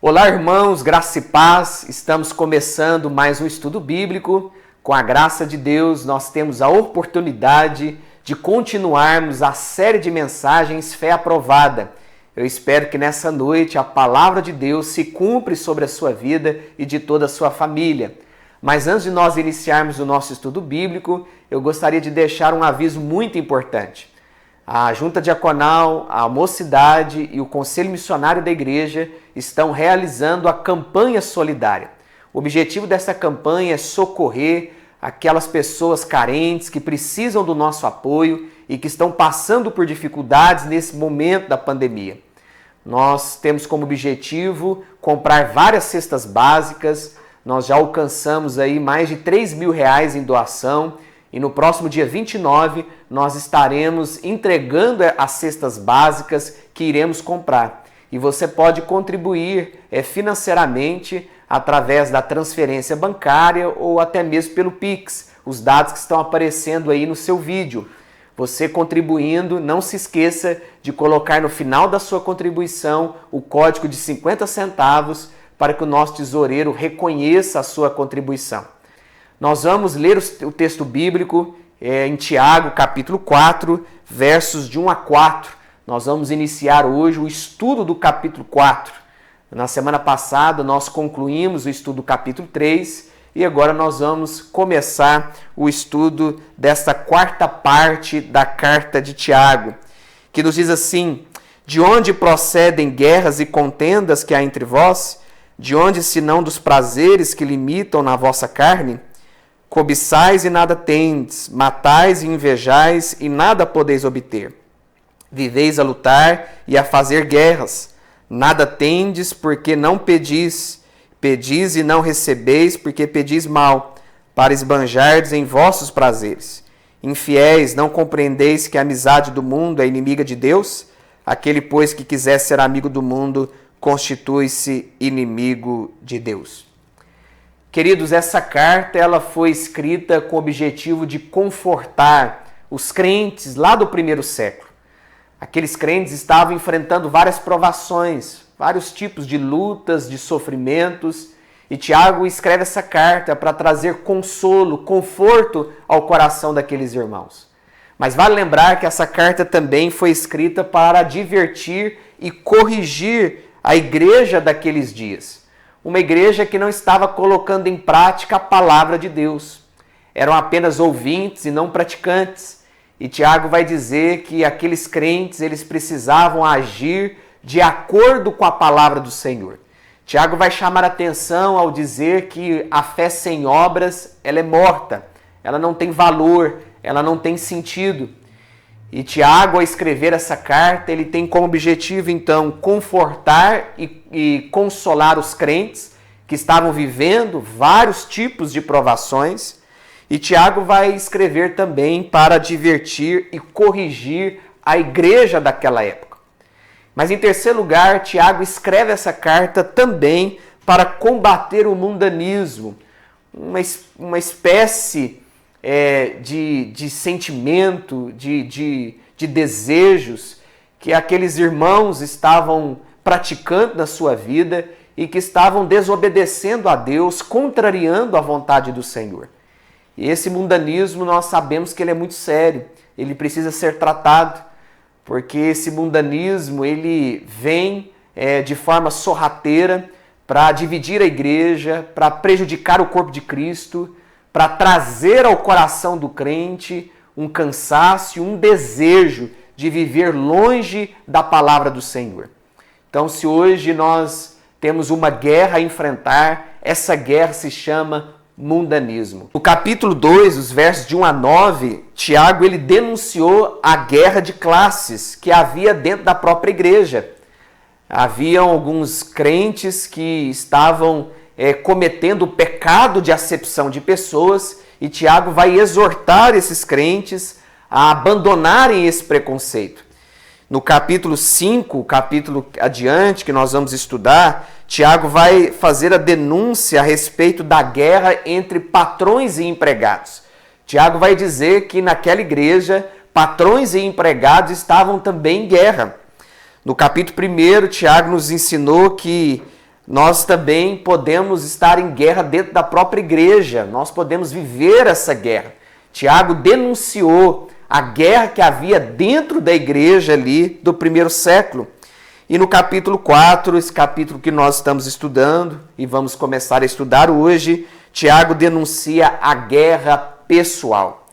Olá, irmãos, graça e paz. Estamos começando mais um estudo bíblico. Com a graça de Deus, nós temos a oportunidade de continuarmos a série de mensagens Fé Aprovada. Eu espero que nessa noite a palavra de Deus se cumpra sobre a sua vida e de toda a sua família. Mas antes de nós iniciarmos o nosso estudo bíblico, eu gostaria de deixar um aviso muito importante. A Junta Diaconal, a Mocidade e o Conselho Missionário da Igreja estão realizando a campanha solidária. O objetivo dessa campanha é socorrer aquelas pessoas carentes que precisam do nosso apoio e que estão passando por dificuldades nesse momento da pandemia. Nós temos como objetivo comprar várias cestas básicas. Nós já alcançamos aí mais de R$3.000 em doação. E no próximo dia 29, nós estaremos entregando as cestas básicas que iremos comprar. E você pode contribuir financeiramente através da transferência bancária ou até mesmo pelo Pix, os dados que estão aparecendo aí no seu vídeo. Você contribuindo, não se esqueça de colocar no final da sua contribuição o código de 50 centavos para que o nosso tesoureiro reconheça a sua contribuição. Nós vamos ler o texto bíblico em Tiago, capítulo 4, versos de 1 a 4. Nós vamos iniciar hoje o estudo do capítulo 4. Na semana passada nós concluímos o estudo do capítulo 3 e agora nós vamos começar o estudo desta quarta parte da carta de Tiago, que nos diz assim: de onde procedem guerras e contendas que há entre vós? De onde, senão dos prazeres que limitam na vossa carne? Cobiçais e nada tendes, matais e invejais e nada podeis obter. Viveis a lutar e a fazer guerras. Nada tendes porque não pedis. Pedis e não recebeis porque pedis mal, para esbanjardes em vossos prazeres. Infiéis, não compreendeis que a amizade do mundo é inimiga de Deus? Aquele, pois, que quiser ser amigo do mundo, constitui-se inimigo de Deus. Queridos, essa carta ela foi escrita com o objetivo de confortar os crentes lá do primeiro século. Aqueles crentes estavam enfrentando várias provações, vários tipos de lutas, de sofrimentos, e Tiago escreve essa carta para trazer consolo, conforto ao coração daqueles irmãos. Mas vale lembrar que essa carta também foi escrita para divertir e corrigir a igreja daqueles dias. Uma igreja que não estava colocando em prática a palavra de Deus. Eram apenas ouvintes e não praticantes. E Tiago vai dizer que aqueles crentes eles precisavam agir de acordo com a palavra do Senhor. Tiago vai chamar a atenção ao dizer que a fé sem obras ela é morta, ela não tem valor, ela não tem sentido. E Tiago, ao escrever essa carta, ele tem como objetivo, então, confortar e consolar os crentes que estavam vivendo vários tipos de provações. E Tiago vai escrever também para divertir e corrigir a igreja daquela época. Mas, em terceiro lugar, Tiago escreve essa carta também para combater o mundanismo, uma espécie de sentimento, de desejos que aqueles irmãos estavam praticando na sua vida e que estavam desobedecendo a Deus, contrariando a vontade do Senhor. E esse mundanismo nós sabemos que ele é muito sério, ele precisa ser tratado, porque esse mundanismo ele vem de forma sorrateira para dividir a igreja, para prejudicar o corpo de Cristo, para trazer ao coração do crente um cansaço, um desejo de viver longe da palavra do Senhor. Então, se hoje nós temos uma guerra a enfrentar, essa guerra se chama mundanismo. No capítulo 2, os versos de 1 a 9, Tiago ele denunciou a guerra de classes que havia dentro da própria igreja. Haviam alguns crentes que estavam cometendo o pecado de acepção de pessoas, e Tiago vai exortar esses crentes a abandonarem esse preconceito. No capítulo 5, o capítulo adiante que nós vamos estudar, Tiago vai fazer a denúncia a respeito da guerra entre patrões e empregados. Tiago vai dizer que naquela igreja, patrões e empregados estavam também em guerra. No capítulo 1, Tiago nos ensinou que nós também podemos estar em guerra dentro da própria igreja, nós podemos viver essa guerra. Tiago denunciou a guerra que havia dentro da igreja ali do primeiro século. E no capítulo 4, esse capítulo que nós estamos estudando e vamos começar a estudar hoje, Tiago denuncia a guerra pessoal.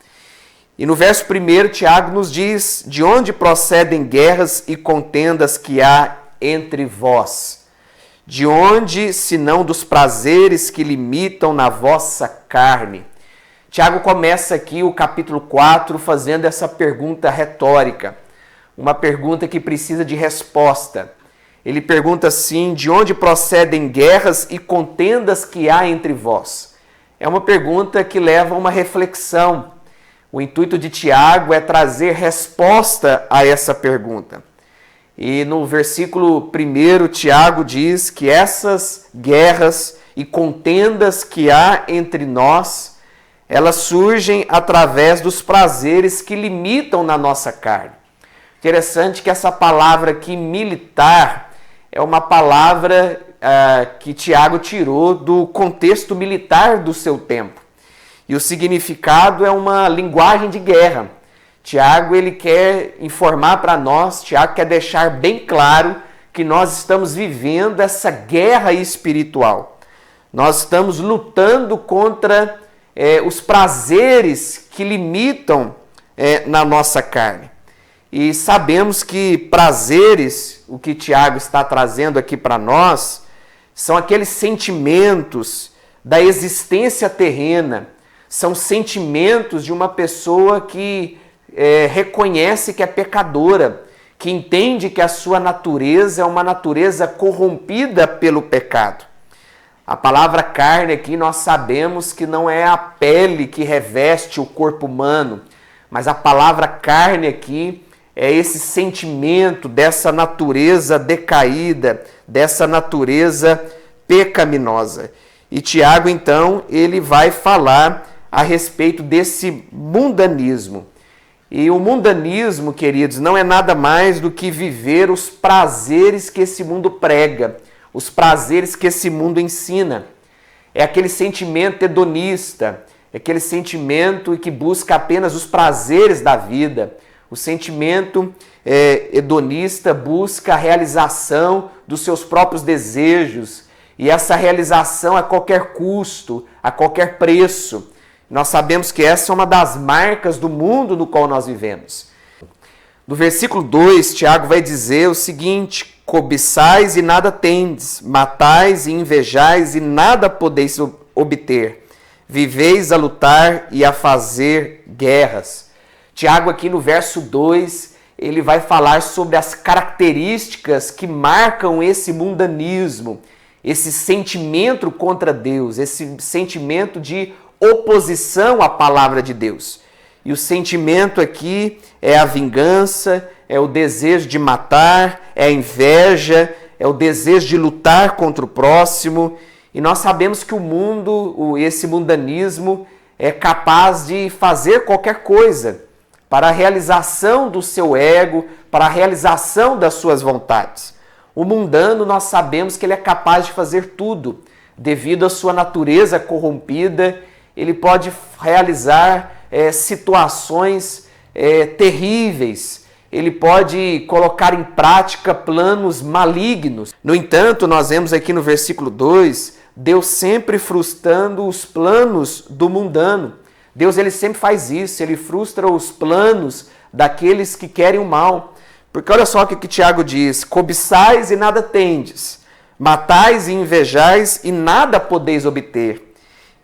E no verso 1, Tiago nos diz: de onde procedem guerras e contendas que há entre vós? De onde, senão dos prazeres que limitam na vossa carne? Tiago começa aqui o capítulo 4 fazendo essa pergunta retórica, uma pergunta que precisa de resposta. Ele pergunta assim: de onde procedem guerras e contendas que há entre vós? É uma pergunta que leva a uma reflexão. O intuito de Tiago é trazer resposta a essa pergunta. E no versículo 1, Tiago diz que essas guerras e contendas que há entre nós, elas surgem através dos prazeres que limitam na nossa carne. Interessante que essa palavra aqui, militar, é uma palavra que Tiago tirou do contexto militar do seu tempo. E o significado é uma linguagem de guerra. Tiago, ele quer informar para nós, Tiago quer deixar bem claro que nós estamos vivendo essa guerra espiritual. Nós estamos lutando contra os prazeres que limitam na nossa carne. E sabemos que prazeres, o que Tiago está trazendo aqui para nós, são aqueles sentimentos da existência terrena, são sentimentos de uma pessoa que reconhece que é pecadora, que entende que a sua natureza é uma natureza corrompida pelo pecado. A palavra carne aqui nós sabemos que não é a pele que reveste o corpo humano, mas a palavra carne aqui é esse sentimento dessa natureza decaída, dessa natureza pecaminosa. E Tiago, então, ele vai falar a respeito desse mundanismo. E o mundanismo, queridos, não é nada mais do que viver os prazeres que esse mundo prega, os prazeres que esse mundo ensina. É aquele sentimento hedonista, é aquele sentimento que busca apenas os prazeres da vida. O sentimento hedonista busca a realização dos seus próprios desejos, e essa realização a qualquer custo, a qualquer preço. Nós sabemos que essa é uma das marcas do mundo no qual nós vivemos. No versículo 2, Tiago vai dizer o seguinte: cobiçais e nada tendes, matais e invejais e nada podeis obter, viveis a lutar e a fazer guerras. Tiago aqui no verso 2, ele vai falar sobre as características que marcam esse mundanismo, esse sentimento contra Deus, esse sentimento de oposição à palavra de Deus. E o sentimento aqui é a vingança, é o desejo de matar, é a inveja, é o desejo de lutar contra o próximo. E nós sabemos que o mundo, esse mundanismo, é capaz de fazer qualquer coisa para a realização do seu ego, para a realização das suas vontades. O mundano, nós sabemos que ele é capaz de fazer tudo, devido à sua natureza corrompida. Ele pode realizar situações terríveis, ele pode colocar em prática planos malignos. No entanto, nós vemos aqui no versículo 2, Deus sempre frustrando os planos do mundano. Deus, ele sempre faz isso, ele frustra os planos daqueles que querem o mal. Porque olha só o que Tiago diz: cobiçais e nada tendes, matais e invejais e nada podeis obter.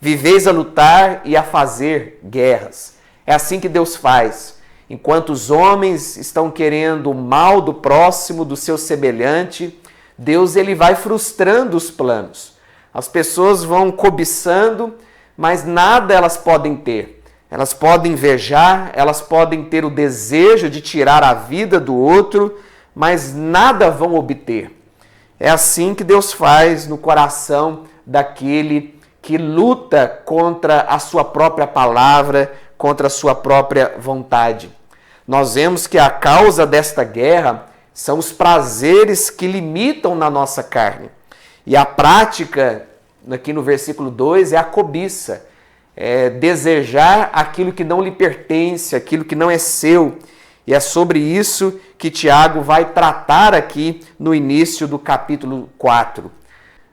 Viveis a lutar e a fazer guerras. É assim que Deus faz. Enquanto os homens estão querendo o mal do próximo, do seu semelhante, Deus, ele vai frustrando os planos. As pessoas vão cobiçando, mas nada elas podem ter. Elas podem invejar, elas podem ter o desejo de tirar a vida do outro, mas nada vão obter. É assim que Deus faz no coração daquele que luta contra a sua própria palavra, contra a sua própria vontade. Nós vemos que a causa desta guerra são os prazeres que limitam na nossa carne. E a prática, aqui no versículo 2, é a cobiça. É desejar aquilo que não lhe pertence, aquilo que não é seu. E é sobre isso que Tiago vai tratar aqui no início do capítulo 4.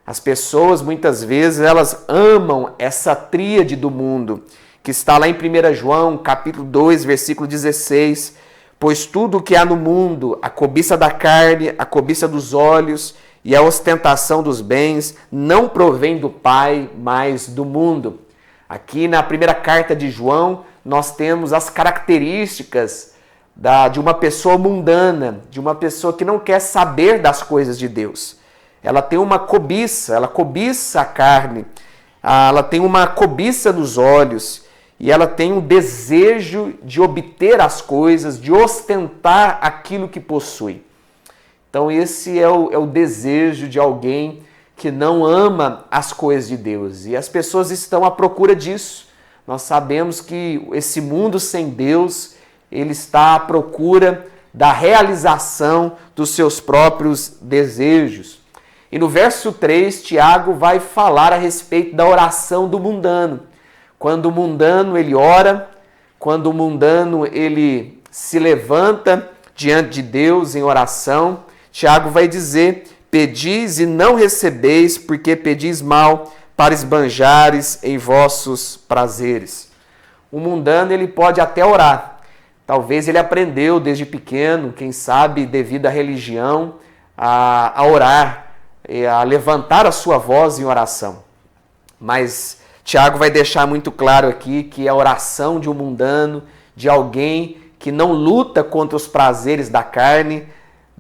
As pessoas, muitas vezes, elas amam essa tríade do mundo, que está lá em 1 João, capítulo 2, versículo 16. Pois tudo o que há no mundo, a cobiça da carne, a cobiça dos olhos e a ostentação dos bens, não provém do Pai, mas do mundo. Aqui na primeira carta de João, nós temos as características de uma pessoa mundana, de uma pessoa que não quer saber das coisas de Deus. Ela tem uma cobiça, ela cobiça a carne, ela tem uma cobiça dos olhos e ela tem um desejo de obter as coisas, de ostentar aquilo que possui. Então esse é o desejo de alguém que não ama as coisas de Deus. E as pessoas estão à procura disso. Nós sabemos que esse mundo sem Deus, ele está à procura da realização dos seus próprios desejos. E no verso 3, Tiago vai falar a respeito da oração do mundano. Quando o mundano ele ora, quando o mundano ele se levanta diante de Deus em oração, Tiago vai dizer: pedis e não recebeis, porque pedis mal, para esbanjares em vossos prazeres. O mundano ele pode até orar. Talvez ele aprendeu desde pequeno, quem sabe devido à religião, a orar, a levantar a sua voz em oração. Mas Tiago vai deixar muito claro aqui que a oração de um mundano, de alguém que não luta contra os prazeres da carne,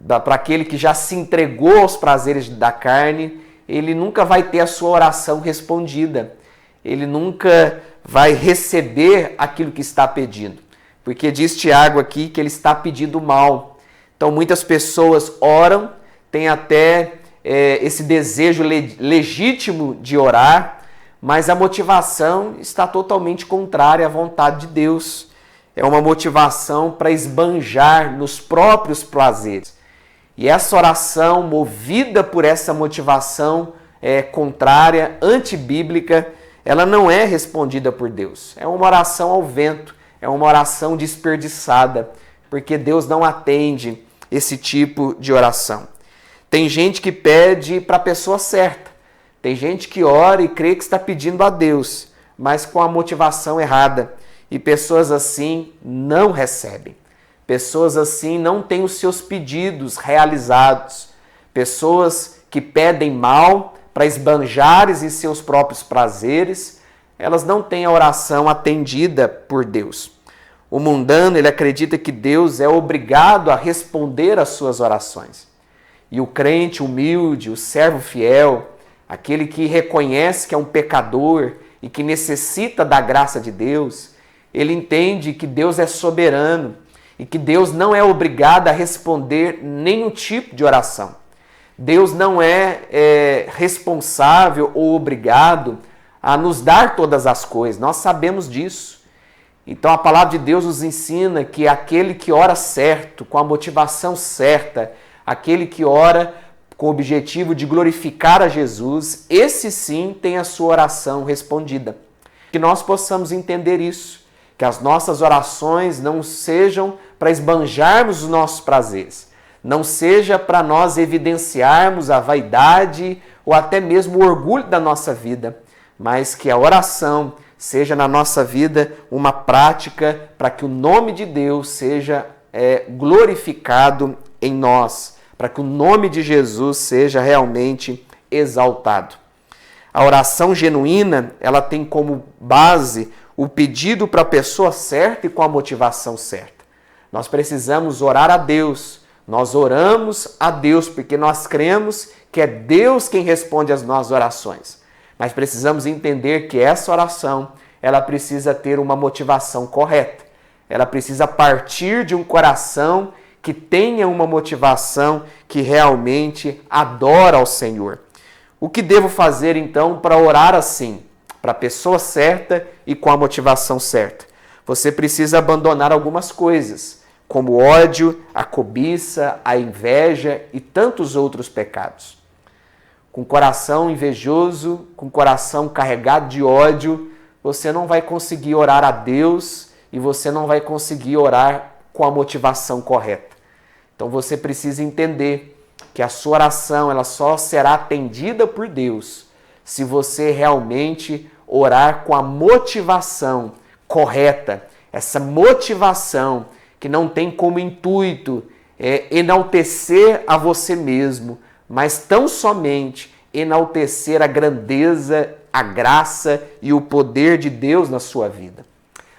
para aquele que já se entregou aos prazeres da carne, ele nunca vai ter a sua oração respondida. Ele nunca vai receber aquilo que está pedindo. Porque diz Tiago aqui que ele está pedindo mal. Então muitas pessoas oram, têm até esse desejo legítimo de orar, mas a motivação está totalmente contrária à vontade de Deus. É uma motivação para esbanjar nos próprios prazeres. E essa oração, movida por essa motivação contrária, antibíblica, ela não é respondida por Deus. É uma oração ao vento, é uma oração desperdiçada, porque Deus não atende esse tipo de oração. Tem gente que pede para a pessoa certa. Tem gente que ora e crê que está pedindo a Deus, mas com a motivação errada. E pessoas assim não recebem. Pessoas assim não têm os seus pedidos realizados. Pessoas que pedem mal para esbanjares em seus próprios prazeres, elas não têm a oração atendida por Deus. O mundano, ele acredita que Deus é obrigado a responder às suas orações. E o crente humilde, o servo fiel, aquele que reconhece que é um pecador e que necessita da graça de Deus, ele entende que Deus é soberano e que Deus não é obrigado a responder nenhum tipo de oração. Deus não é responsável ou obrigado a nos dar todas as coisas, nós sabemos disso. Então a palavra de Deus nos ensina que aquele que ora certo, com a motivação certa, aquele que ora com o objetivo de glorificar a Jesus, esse sim tem a sua oração respondida. Que nós possamos entender isso, que as nossas orações não sejam para esbanjarmos os nossos prazeres, não seja para nós evidenciarmos a vaidade ou até mesmo o orgulho da nossa vida, mas que a oração seja na nossa vida uma prática para que o nome de Deus seja glorificado em nós, para que o nome de Jesus seja realmente exaltado. A oração genuína, ela tem como base o pedido para a pessoa certa e com a motivação certa. Nós precisamos orar a Deus. Nós oramos a Deus porque nós cremos que é Deus quem responde às nossas orações. Mas precisamos entender que essa oração, ela precisa ter uma motivação correta. Ela precisa partir de um coração que tenha uma motivação que realmente adora ao Senhor. O que devo fazer então para orar assim, para a pessoa certa e com a motivação certa? Você precisa abandonar algumas coisas, como o ódio, a cobiça, a inveja e tantos outros pecados. com coração invejoso, com coração carregado de ódio, você não vai conseguir orar a Deus e você não vai conseguir orar com a motivação correta. Então você precisa entender que a sua oração ela só será atendida por Deus se você realmente orar com a motivação correta. Essa motivação que não tem como intuito enaltecer a você mesmo, mas tão somente enaltecer a grandeza, a graça e o poder de Deus na sua vida.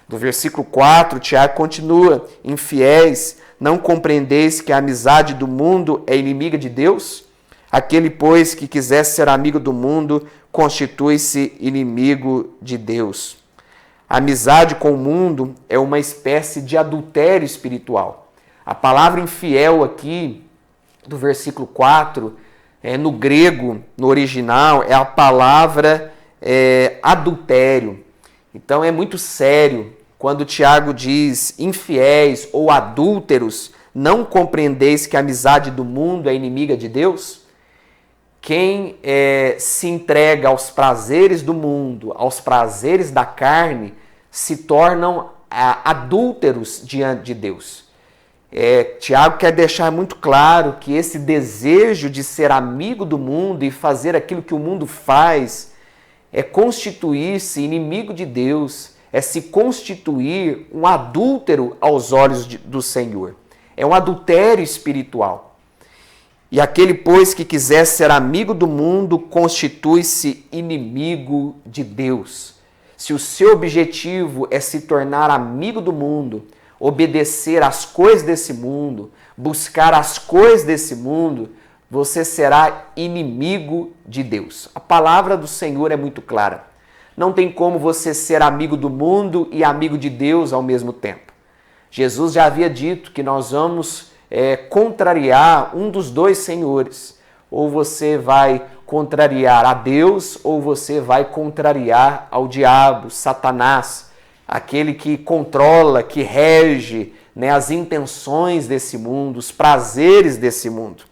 Do versículo 4, Tiago continua: infiéis, não compreendeis que a amizade do mundo é inimiga de Deus? Aquele, pois, que quiser ser amigo do mundo, constitui-se inimigo de Deus. A amizade com o mundo é uma espécie de adultério espiritual. A palavra infiel aqui, do versículo 4, no grego, no original, é a palavra adultério. Então é muito sério quando Tiago diz infiéis ou adúlteros, não compreendeis que a amizade do mundo é inimiga de Deus? Quem se entrega aos prazeres do mundo, aos prazeres da carne, se tornam adúlteros diante de Deus. Tiago quer deixar muito claro que esse desejo de ser amigo do mundo e fazer aquilo que o mundo faz é constituir-se inimigo de Deus, é se constituir um adúltero aos olhos do Senhor. É um adultério espiritual. E aquele, pois, que quiser ser amigo do mundo, constitui-se inimigo de Deus. Se o seu objetivo é se tornar amigo do mundo, obedecer às coisas desse mundo, buscar as coisas desse mundo, você será inimigo de Deus. A palavra do Senhor é muito clara. Não tem como você ser amigo do mundo e amigo de Deus ao mesmo tempo. Jesus já havia dito que nós vamos contrariar um dos dois senhores. Ou você vai contrariar a Deus, ou você vai contrariar ao diabo, Satanás, aquele que controla, que rege as intenções desse mundo, os prazeres desse mundo.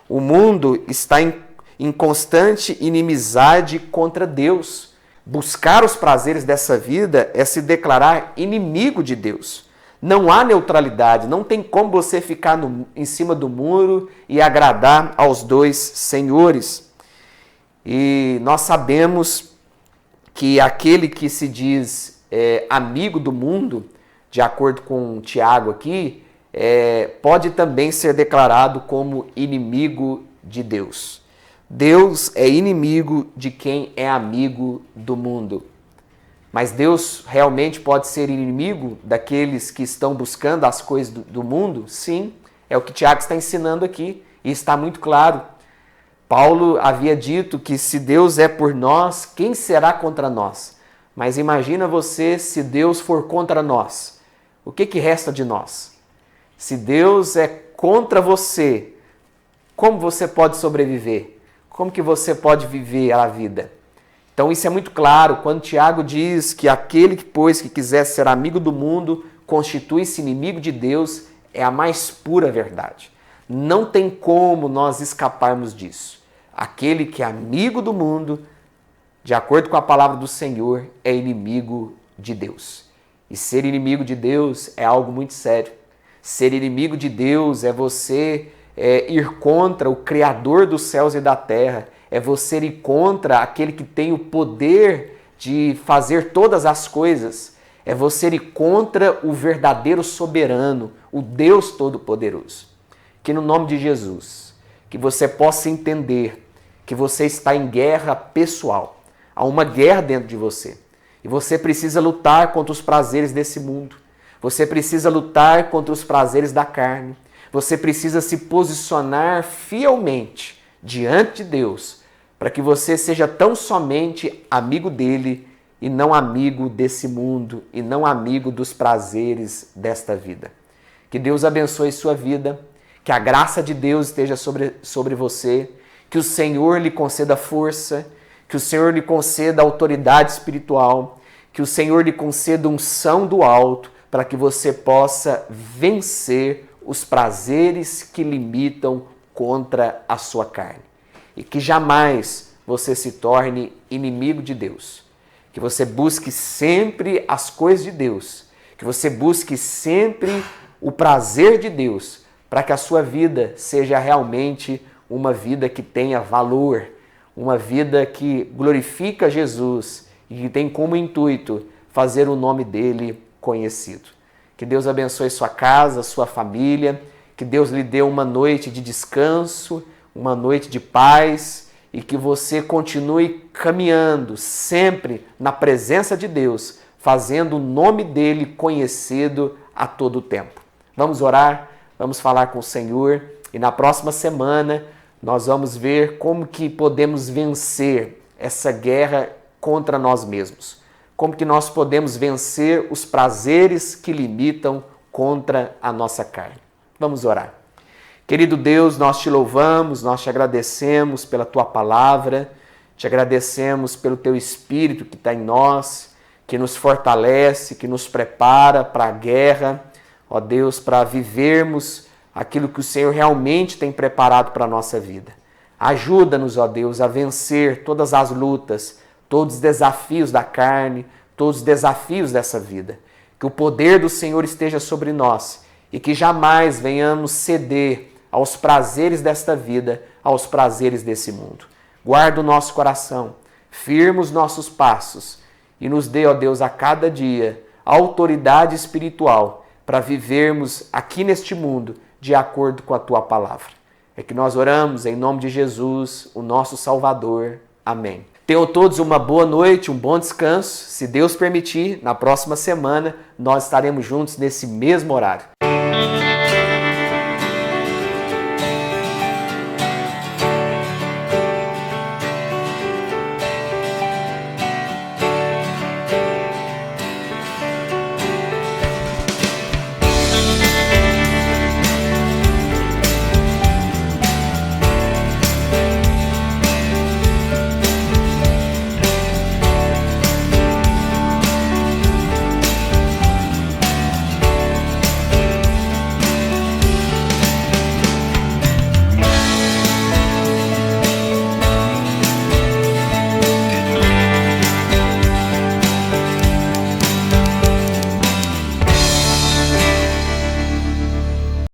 O mundo está em constante inimizade contra Deus. Buscar os prazeres dessa vida é se declarar inimigo de Deus. Não há neutralidade, não tem como você ficar em cima do muro e agradar aos dois senhores. E nós sabemos que aquele que se diz amigo do mundo, de acordo com Tiago aqui, pode também ser declarado como inimigo de Deus. Deus é inimigo de quem é amigo do mundo. Mas Deus realmente pode ser inimigo daqueles que estão buscando as coisas do mundo? Sim, é o que Tiago está ensinando aqui e está muito claro. Paulo havia dito que se Deus é por nós, quem será contra nós? Mas imagina você se Deus for contra nós. O que resta de nós? Se Deus é contra você, como você pode sobreviver? Como que você pode viver a vida? Então isso é muito claro quando Tiago diz que aquele, pois, que quiser ser amigo do mundo, constitui-se inimigo de Deus, é a mais pura verdade. Não tem como nós escaparmos disso. Aquele que é amigo do mundo, de acordo com a palavra do Senhor, é inimigo de Deus. E ser inimigo de Deus é algo muito sério. Ser inimigo de Deus é você ir contra o Criador dos céus e da terra, é você ir contra aquele que tem o poder de fazer todas as coisas, é você ir contra o verdadeiro soberano, o Deus Todo-Poderoso. Que no nome de Jesus, que você possa entender que você está em guerra pessoal, há uma guerra dentro de você, e você precisa lutar contra os prazeres desse mundo, você precisa lutar contra os prazeres da carne, você precisa se posicionar fielmente diante de Deus para que você seja tão somente amigo dele e não amigo desse mundo e não amigo dos prazeres desta vida. Que Deus abençoe sua vida, que a graça de Deus esteja sobre você, que o Senhor lhe conceda força, que o Senhor lhe conceda autoridade espiritual, que o Senhor lhe conceda unção do alto para que você possa vencer os prazeres que limitam contra a sua carne. e que jamais você se torne inimigo de Deus. Que você busque sempre as coisas de Deus, que você busque sempre o prazer de Deus, para que a sua vida seja realmente uma vida que tenha valor, uma vida que glorifica Jesus e que tem como intuito fazer o nome dele conhecido. Que Deus abençoe sua casa, sua família, que Deus lhe dê uma noite de descanso, uma noite de paz e que você continue caminhando sempre na presença de Deus, fazendo o nome dele conhecido a todo tempo. Vamos orar, vamos falar com o Senhor e na próxima semana nós vamos ver como que podemos vencer essa guerra contra nós mesmos. Como que nós podemos vencer os prazeres que limitam contra a nossa carne. Vamos orar. Querido Deus, nós te louvamos, nós te agradecemos pela tua palavra, te agradecemos pelo teu Espírito que está em nós, que nos fortalece, que nos prepara para a guerra, ó Deus, para vivermos aquilo que o Senhor realmente tem preparado para a nossa vida. Ajuda-nos, ó Deus, a vencer todas as lutas, todos os desafios da carne, todos os desafios dessa vida. Que o poder do Senhor esteja sobre nós e que jamais venhamos ceder aos prazeres desta vida, aos prazeres desse mundo. Guarda o nosso coração, firma os nossos passos e nos dê, ó Deus, a cada dia autoridade espiritual para vivermos aqui neste mundo de acordo com a tua palavra. É que nós oramos em nome de Jesus, o nosso Salvador. Amém. Tenham todos uma boa noite, um bom descanso. Se Deus permitir, na próxima semana nós estaremos juntos nesse mesmo horário.